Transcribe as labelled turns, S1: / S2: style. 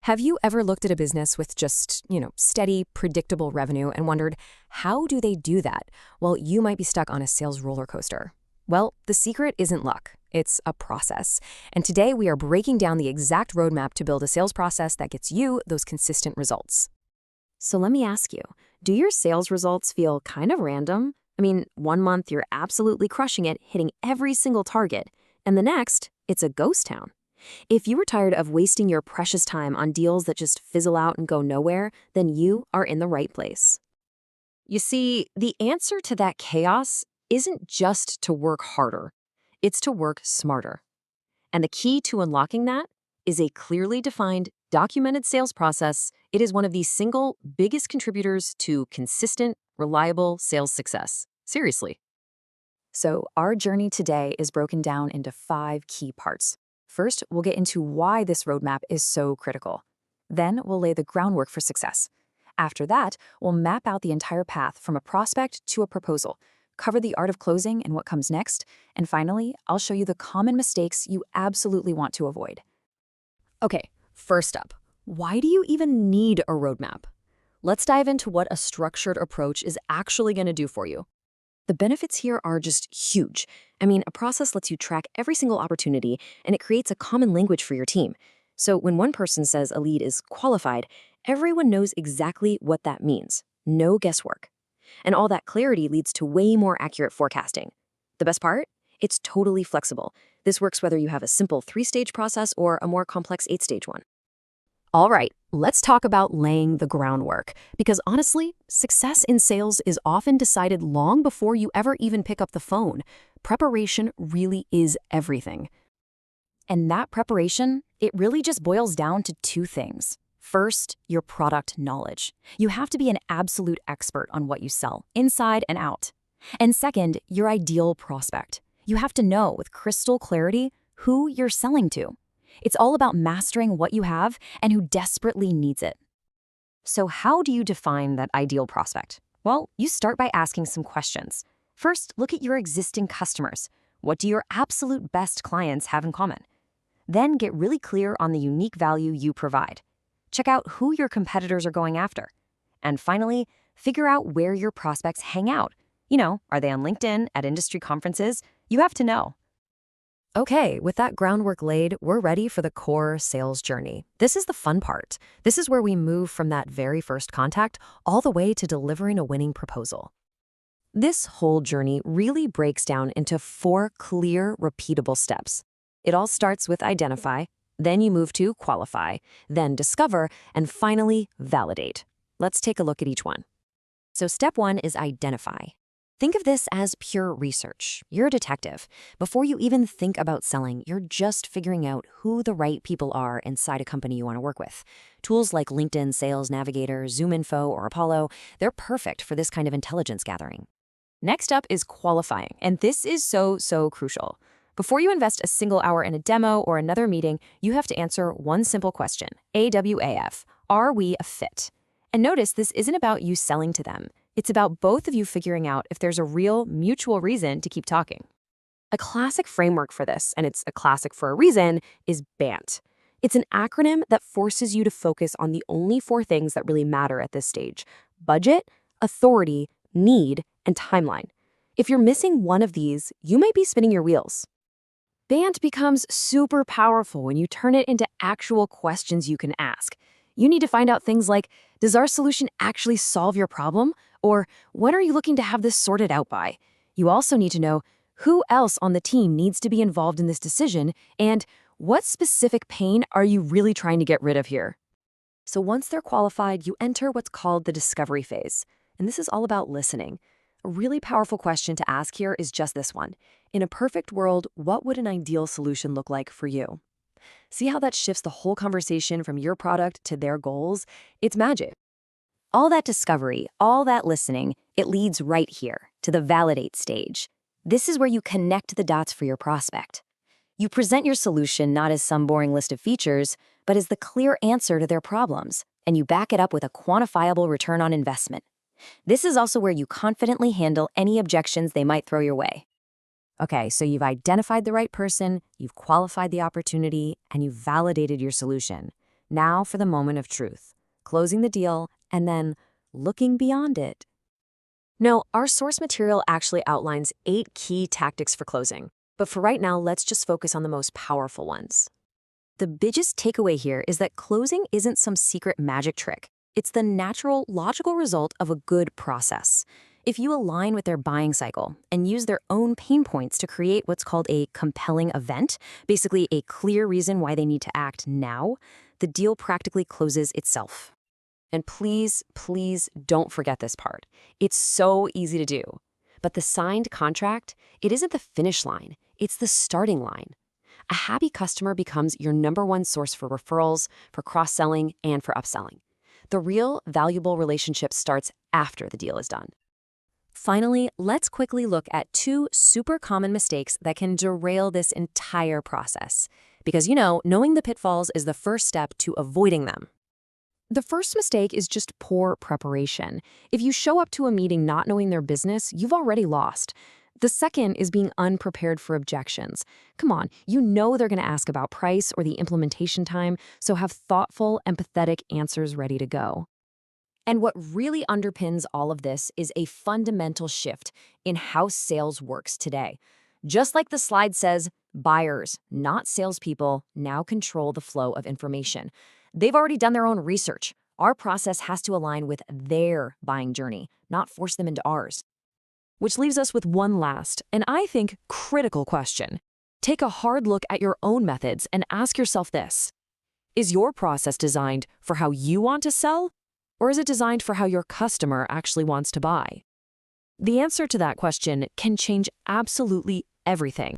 S1: Have you ever looked at a business with just, steady, predictable revenue and wondered, how do they do that? Well, you might be stuck on a sales roller coaster. Well, the secret isn't luck. It's a process. And today we are breaking down the exact roadmap to build a sales process that gets you those consistent results. So let me ask you, do your sales results feel kind of random? I mean, one month you're absolutely crushing it, hitting every single target, and the next, it's a ghost town. If you were tired of wasting your precious time on deals that just fizzle out and go nowhere, then you are in the right place. You see, the answer to that chaos isn't just to work harder, it's to work smarter. And the key to unlocking that is a clearly defined, documented sales process. It is one of the single biggest contributors to consistent, reliable sales success. Seriously. So our journey today is broken down into 5 key parts. First, we'll get into why this roadmap is so critical. Then we'll lay the groundwork for success. After that, we'll map out the entire path from a prospect to a proposal, cover the art of closing and what comes next, and finally, I'll show you the common mistakes you absolutely want to avoid. Okay, first up, why do you even need a roadmap? Let's dive into what a structured approach is actually going to do for you. The benefits here are just huge. I mean, a process lets you track every single opportunity, and it creates a common language for your team. So when one person says a lead is qualified, everyone knows exactly what that means. No guesswork. And all that clarity leads to way more accurate forecasting. The best part? It's totally flexible. This works whether you have a simple 3-stage process or a more complex 8-stage one. All right, let's talk about laying the groundwork, because honestly, success in sales is often decided long before you ever even pick up the phone. Preparation really is everything. And that preparation, it really just boils down to 2 things. First, your product knowledge. You have to be an absolute expert on what you sell, inside and out. And second, your ideal prospect. You have to know with crystal clarity who you're selling to. It's all about mastering what you have and who desperately needs it. So how do you define that ideal prospect? Well, you start by asking some questions. First, look at your existing customers. What do your absolute best clients have in common? Then get really clear on the unique value you provide. Check out who your competitors are going after. And finally, figure out where your prospects hang out. Are they on LinkedIn, at industry conferences? You have to know. Okay, with that groundwork laid, we're ready for the core sales journey. This is the fun part. This is where we move from that very first contact all the way to delivering a winning proposal. This whole journey really breaks down into 4 clear, repeatable steps. It all starts with identify, then you move to qualify, then discover, and finally validate. Let's take a look at each one. So step 1 is identify. Think of this as pure research. You're a detective. Before you even think about selling, you're just figuring out who the right people are inside a company you want to work with. Tools like LinkedIn Sales Navigator, ZoomInfo, or Apollo, they're perfect for this kind of intelligence gathering. Next up is qualifying, and this is so crucial. Before you invest a single hour in a demo or another meeting, you have to answer one simple question, AWAF, are we a fit? And notice this isn't about you selling to them. It's about both of you figuring out if there's a real mutual reason to keep talking. A classic framework for this, and it's a classic for a reason, is BANT. It's an acronym that forces you to focus on the only 4 things that really matter at this stage: budget, authority, need, and timeline. If you're missing one of these, you might be spinning your wheels. BANT becomes super powerful when you turn it into actual questions you can ask. You need to find out things like, does our solution actually solve your problem? Or when are you looking to have this sorted out by? You also need to know who else on the team needs to be involved in this decision, and what specific pain are you really trying to get rid of here? So once they're qualified, you enter what's called the discovery phase. And this is all about listening. A really powerful question to ask here is just this one. In a perfect world, what would an ideal solution look like for you? See how that shifts the whole conversation from your product to their goals? It's magic. All that discovery, all that listening, it leads right here to the validate stage. This is where you connect the dots for your prospect. You present your solution not as some boring list of features, but as the clear answer to their problems, and you back it up with a quantifiable return on investment. This is also where you confidently handle any objections they might throw your way. Okay, so you've identified the right person, you've qualified the opportunity, and you've validated your solution. Now for the moment of truth, closing the deal and then looking beyond it. No, our source material actually outlines 8 key tactics for closing. But for right now, let's just focus on the most powerful ones. The biggest takeaway here is that closing isn't some secret magic trick. It's the natural, logical result of a good process. If you align with their buying cycle and use their own pain points to create what's called a compelling event, basically a clear reason why they need to act now, the deal practically closes itself. And please, please don't forget this part. It's so easy to do. But the signed contract, it isn't the finish line, it's the starting line. A happy customer becomes your #1 source for referrals, for cross-selling, and for upselling. The real, valuable relationship starts after the deal is done. Finally, let's quickly look at 2 super common mistakes that can derail this entire process. Because, knowing the pitfalls is the first step to avoiding them. The first mistake is just poor preparation. If you show up to a meeting not knowing their business, you've already lost. The second is being unprepared for objections. Come on, they're going to ask about price or the implementation time, so have thoughtful, empathetic answers ready to go. And what really underpins all of this is a fundamental shift in how sales works today. Just like the slide says, buyers, not salespeople, now control the flow of information. They've already done their own research. Our process has to align with their buying journey, not force them into ours. Which leaves us with one last, and I think critical question. Take a hard look at your own methods and ask yourself this. Is your process designed for how you want to sell? Or is it designed for how your customer actually wants to buy? The answer to that question can change absolutely everything.